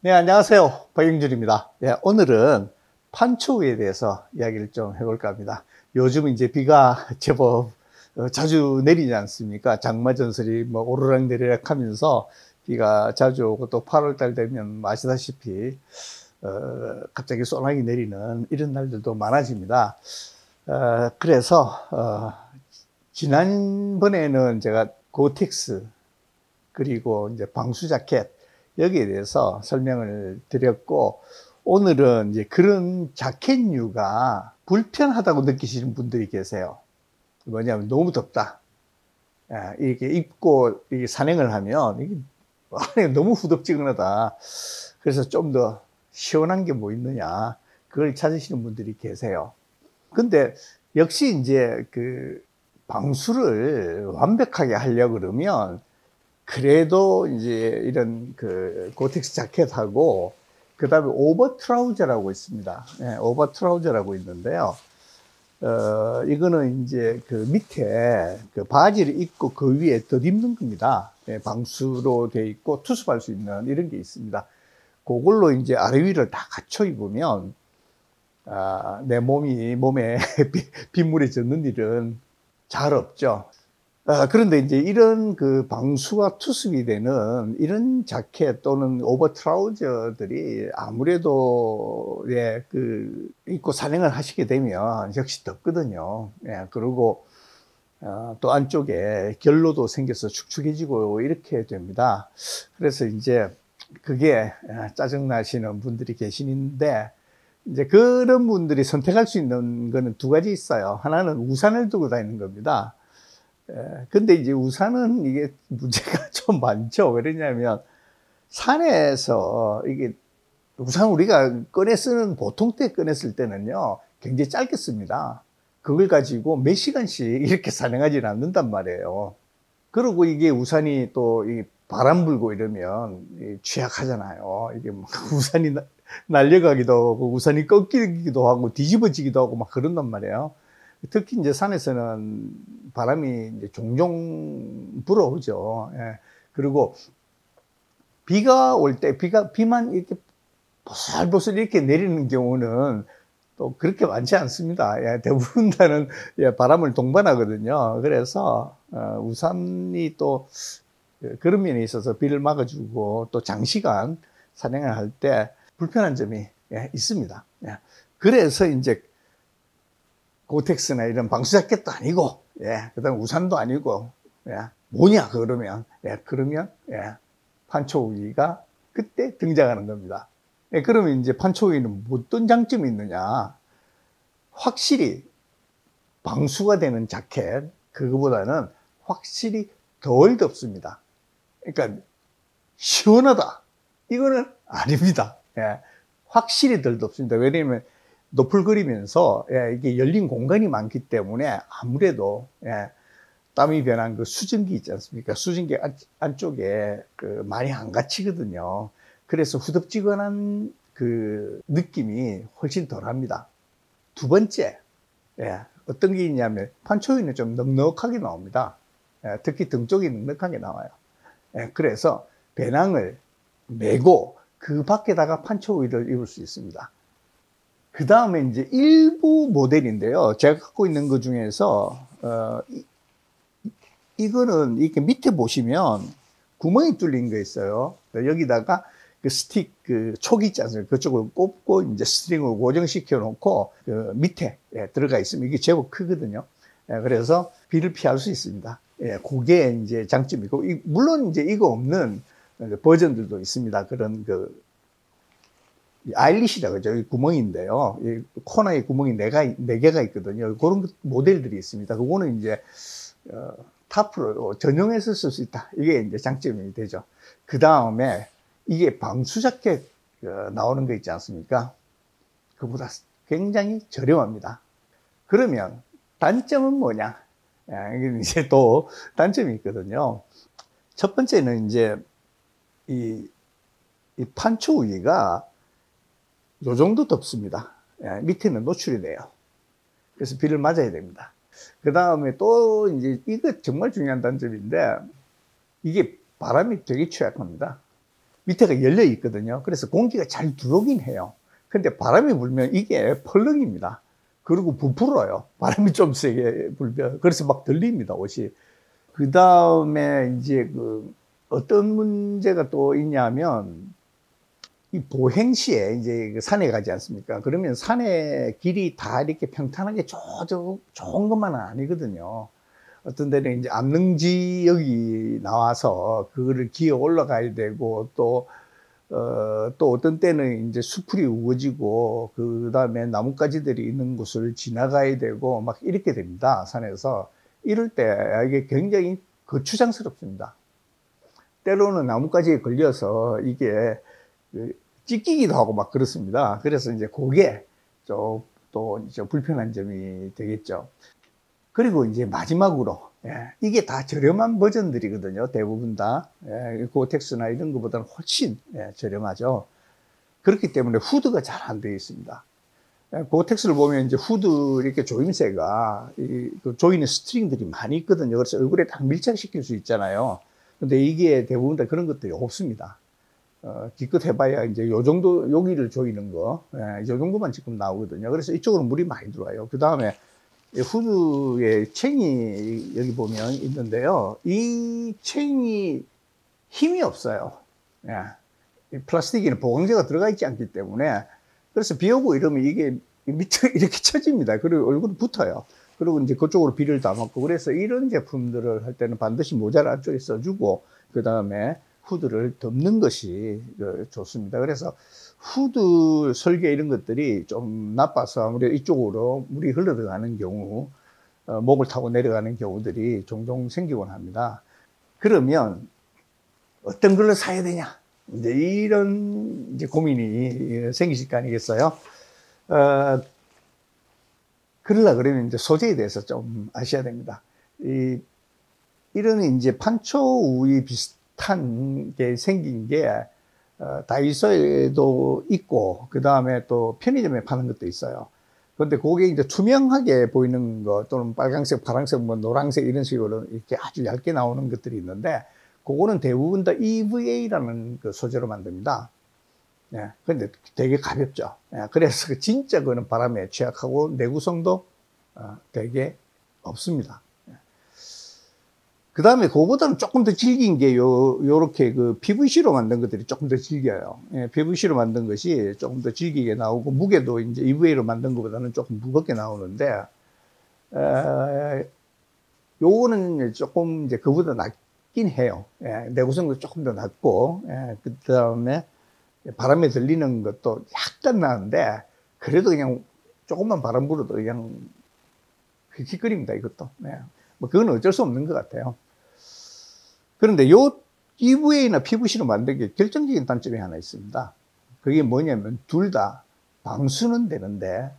네, 안녕하세요. 박영준입니다. 예, 오늘은 판초우에 대해서 이야기를 좀 해볼까 합니다. 요즘 이제 비가 제법 자주 내리지 않습니까? 장마 전설이 뭐 오르락내리락 하면서 비가 자주 오고 또 8월 달 되면 아시다시피 갑자기 소나기 내리는 이런 날들도 많아집니다. 그래서 지난번에는 제가 고텍스 그리고 이제 방수 자켓 여기에 대해서 설명을 드렸고, 오늘은 이제 그런 자켓류가 불편하다고 느끼시는 분들이 계세요. 뭐냐면 너무 덥다. 이렇게 입고 산행을 하면 이게 너무 후덥지근하다. 그래서 좀 더 시원한 게 뭐 있느냐, 그걸 찾으시는 분들이 계세요. 근데 역시 이제 그 방수를 완벽하게 하려고 그러면 그래도 이제 이런 그 고텍스 자켓하고 그다음에 오버 트라우저라고 있습니다. 예, 오버 트라우저라고 있는데요. 이거는 이제 그 밑에 그 바지를 입고 그 위에 덧입는 겁니다. 예, 방수로 돼 있고 투습할 수 있는 이런 게 있습니다. 그걸로 이제 아래 위를 다 갖춰 입으면 내 몸에 빗물이 젖는 일은 잘 없죠. 그런데 이제 이런 그 방수와 투습이 되는 이런 자켓 또는 오버 트라우저들이 아무래도 입고 산행을 하시게 되면 역시 덥거든요. 예, 그리고 또 안쪽에 결로도 생겨서 축축해지고 이렇게 됩니다. 그래서 이제 그게 짜증 나시는 분들이 계시는데, 이제 그런 분들이 선택할 수 있는 거는 두 가지 있어요. 하나는 우산을 두고 다니는 겁니다. 근데 이제 우산은 이게 문제가 좀 많죠. 왜냐하면 산에서 이게 우산 우리가 꺼내 쓰는 보통 때 꺼내 쓸 때는요, 굉장히 짧게 씁니다. 그걸 가지고 몇 시간씩 이렇게 산행하지는 않는단 말이에요. 그리고 이게 우산이 또 이 바람 불고 이러면 취약하잖아요. 이게 뭐 우산이 날려가기도 하고 우산이 꺾이기도 하고 뒤집어지기도 하고 막 그런단 말이에요. 특히 이제 산에서는 바람이 이제 종종 불어오죠. 예. 그리고 비가 올 때, 비만 이렇게 보슬보슬 이렇게 내리는 경우는 또 그렇게 많지 않습니다. 예, 대부분 다는 바람을 동반하거든요. 그래서 우산이 또 그런 면에 있어서 비를 막아주고 또 장시간 산행을 할 때 불편한 점이 있습니다. 예. 그래서 이제 고텍스나 이런 방수 자켓도 아니고, 그다음 우산도 아니고, 뭐냐 그러면 판초우기가 그때 등장하는 겁니다. 그러면 이제 판초우기는 어떤 장점이 있느냐? 확실히 방수가 되는 자켓 그거보다는 확실히 덜 덥습니다. 그러니까 시원하다 이거는 아닙니다. 확실히 덜 덥습니다. 왜냐하면 노풀거리면서 이게 열린 공간이 많기 때문에 아무래도 땀이 변한 그 수증기 있지 않습니까? 수증기 안쪽에 그 많이 안 갇히거든요. 그래서 후덥지근한 그 느낌이 훨씬 덜합니다. 두 번째, 어떤 게 있냐면 판초이는 좀 넉넉하게 나옵니다. 특히 등 쪽이 넉넉하게 나와요. 그래서 배낭을 메고 그 밖에다가 판초이를 입을 수 있습니다. 그 다음에 이제 일부 모델인데요. 제가 갖고 있는 것 중에서, 이거는 이렇게 밑에 보시면 구멍이 뚫린 거 있어요. 여기다가 그 스틱, 그 촉 있지 않습니까? 그쪽을 꼽고 이제 스트링을 고정시켜 놓고 그 밑에 들어가 있으면 이게 제법 크거든요. 그래서 비를 피할 수 있습니다. 그게 이제 장점이고, 물론 이제 이거 없는 버전들도 있습니다. 그런 그 아일릿이라고 그러죠. 이 구멍인데요. 이 코너에 구멍이 네 개가 있거든요. 그런 모델들이 있습니다. 그거는 이제, 타프로 전용해서 쓸 수 있다. 이게 이제 장점이 되죠. 그 다음에 이게 방수 자켓 나오는 거 있지 않습니까? 그보다 굉장히 저렴합니다. 그러면 단점은 뭐냐? 이게 이제 또 단점이 있거든요. 첫 번째는 이제 이 판초 위가 요 정도 덥습니다. 밑에는 노출이 돼요. 그래서 비를 맞아야 됩니다. 그 다음에 또 이제 이거 정말 중요한 단점인데, 이게 바람이 되게 취약합니다. 밑에가 열려 있거든요. 그래서 공기가 잘 들어오긴 해요. 근데 바람이 불면 이게 펄렁입니다. 그리고 부풀어요. 바람이 좀 세게 불면. 그래서 막 들립니다, 옷이. 그 다음에 이제 어떤 문제가 또 있냐면, 이 보행 시에 이제 산에 가지 않습니까? 그러면 산의 길이 다 이렇게 평탄하게 좋은 것만은 아니거든요. 어떤 데는 이제 암릉 지역이 나와서 그거를 기어 올라가야 되고, 또 어떤 때는 이제 수풀이 우거지고, 그 다음에 나뭇가지들이 있는 곳을 지나가야 되고, 막 이렇게 됩니다, 산에서. 이럴 때 이게 굉장히 거추장스럽습니다. 때로는 나뭇가지에 걸려서 이게 찢기기도 하고 막 그렇습니다. 그래서 이제 그게 또 이제 불편한 점이 되겠죠. 그리고 이제 마지막으로, 이게 다 저렴한 버전들이거든요. 대부분 다. 고텍스나 이런 것보다는 훨씬 저렴하죠. 그렇기 때문에 후드가 잘 안 되어 있습니다. 고텍스를 보면 이제 후드 이렇게 조임새가 그 조이는 스트링들이 많이 있거든요. 그래서 얼굴에 딱 밀착시킬 수 있잖아요. 근데 이게 대부분 다 그런 것들이 없습니다. 기껏 해봐야 이제 요 정도, 여기를 조이는 거, 이 정도만 지금 나오거든요. 그래서 이쪽으로 물이 많이 들어와요. 그 다음에 후드에 챙이 여기 보면 있는데요. 이 챙이 힘이 없어요. 이 플라스틱에는 보강제가 들어가 있지 않기 때문에, 그래서 비 오고 이러면 이게 밑에 이렇게 쳐집니다. 그리고 얼굴이 붙어요. 그리고 이제 그쪽으로 비를 담았고, 그래서 이런 제품들을 할 때는 반드시 모자를 안쪽에 써주고, 그 다음에 후드를 덮는 것이 좋습니다. 그래서 후드 설계 이런 것들이 좀 나빠서 아무래도 이쪽으로 물이 흘러 들어가는 경우, 목을 타고 내려가는 경우들이 종종 생기곤 합니다. 그러면 어떤 걸로 사야 되냐? 이제 이런 이제 고민이 생기실 거 아니겠어요? 그러면 이제 소재에 대해서 좀 아셔야 됩니다. 이런 이제 판초 우이 비슷한 게 생긴 게 다이소에도 있고, 그 다음에 또 편의점에 파는 것도 있어요. 그런데 그게 이제 투명하게 보이는 거, 또는 빨강색, 파란색, 뭐 노란색 이런 식으로 이렇게 아주 얇게 나오는 것들이 있는데, 그거는 대부분 다 EVA라는 그 소재로 만듭니다. 근데 되게 가볍죠. 그래서 진짜 그거는 바람에 취약하고 내구성도 되게 없습니다. 그 다음에 그거보다는 조금 더 질긴 게 요렇게 그 PVC로 만든 것들이 조금 더 질겨요. PVC로 만든 것이 조금 더 질기게 나오고, 무게도 이제 EVA로 만든 것보다는 조금 무겁게 나오는데, 요거는 조금 이제 그보다 낫긴 해요. 내구성도 조금 더 낮고, 그 다음에 바람에 들리는 것도 약간 나는데, 그래도 그냥 조금만 바람 불어도 그냥 휙휙거립니다, 이것도. 뭐 그건 어쩔 수 없는 것 같아요. 그런데 요 EVA나 PVC로 만든 게 결정적인 단점이 하나 있습니다. 그게 뭐냐면 둘 다 방수는 되는데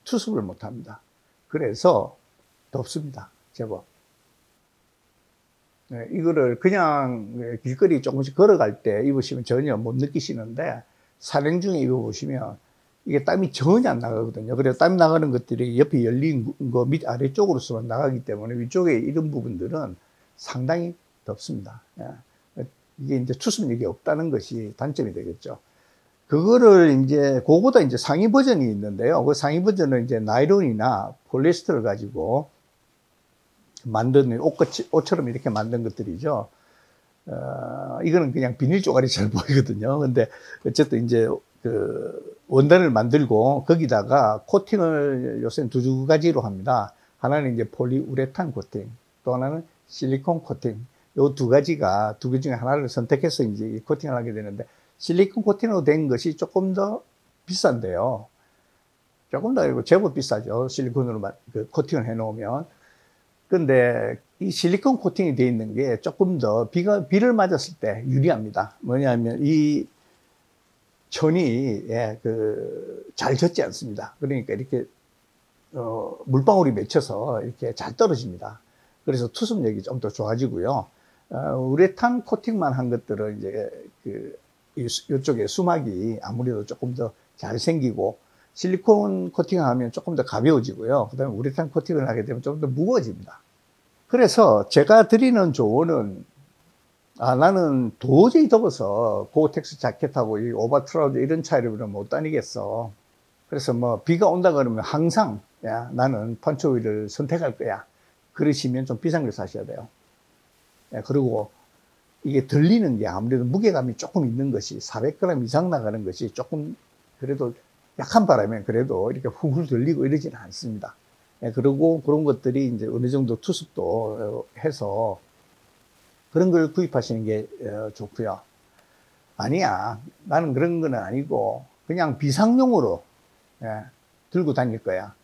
투습을 못 합니다. 그래서 덥습니다, 제법. 이거를 그냥 길거리 조금씩 걸어갈 때 입으시면 전혀 못 느끼시는데, 산행 중에 입어보시면 이게 땀이 전혀 안 나가거든요. 그래서 땀 나가는 것들이 옆에 열린 거 밑 아래쪽으로서만 나가기 때문에 위쪽에 이런 부분들은 상당히 덥습니다. 이게 이제 투습력이 없다는 것이 단점이 되겠죠. 그거를 이제 그거보다 이제 상위 버전이 있는데요. 그 상위 버전은 이제 나일론이나 폴리에스터를 가지고 만든 옷처럼 이렇게 만든 것들이죠. 이거는 그냥 비닐 쪼가리처럼 보이거든요. 근데 어쨌든 이제 그 원단을 만들고 거기다가 코팅을 요새는 두 가지로 합니다. 하나는 이제 폴리우레탄 코팅, 또 하나는 실리콘 코팅. 요 두 가지가 두 개 중에 하나를 선택해서 이제 코팅을 하게 되는데, 실리콘 코팅으로 된 것이 조금 더 비싼데요. 조금 더 제법 비싸죠. 실리콘으로 코팅을 해 놓으면. 근데 이 실리콘 코팅이 되어 있는 게 조금 더 비를 맞았을 때 유리합니다. 뭐냐면 이 천이 잘 젖지 않습니다. 그러니까 이렇게 물방울이 맺혀서 이렇게 잘 떨어집니다. 그래서 투습력이 좀 더 좋아지고요. 우레탄 코팅만 한 것들은 이제 이쪽에 수막이 아무래도 조금 더 잘 생기고, 실리콘 코팅을 하면 조금 더 가벼워지고요. 그 다음에 우레탄 코팅을 하게 되면 좀 더 무거워집니다. 그래서 제가 드리는 조언은 나는 도저히 더워서 고어텍스 자켓하고 이 오버 트라우저 이런 차를 못 다니겠어. 그래서 뭐 비가 온다 그러면 항상 야, 나는 펀치오일을 선택할 거야. 그러시면 좀 비싼 걸 사셔야 돼요. 그리고 이게 들리는 게 아무래도 무게감이 조금 있는 것이 400g 이상 나가는 것이 조금 그래도 약한 바람에 그래도 이렇게 훌훌 들리고 이러지는 않습니다. 그리고 그런 것들이 이제 어느 정도 투습도 해서 그런 걸 구입하시는 게 좋고요. 아니야, 나는 그런 건 아니고 그냥 비상용으로 들고 다닐 거야.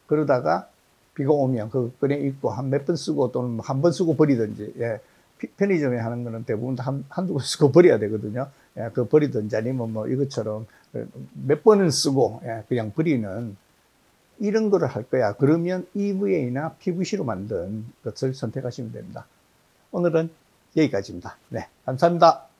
그러다가 비가 오면 그 끈에 입고 한 몇 번 쓰고 또는 한 번 쓰고 버리든지, 편의점에 하는 거는 대부분 한두 번 쓰고 버려야 되거든요. 그 버리든지 아니면 뭐 이것처럼 몇 번은 쓰고 그냥 버리는 이런 거를 할 거야. 그러면 EVA나 PVC로 만든 것을 선택하시면 됩니다. 오늘은 여기까지입니다. 네, 감사합니다.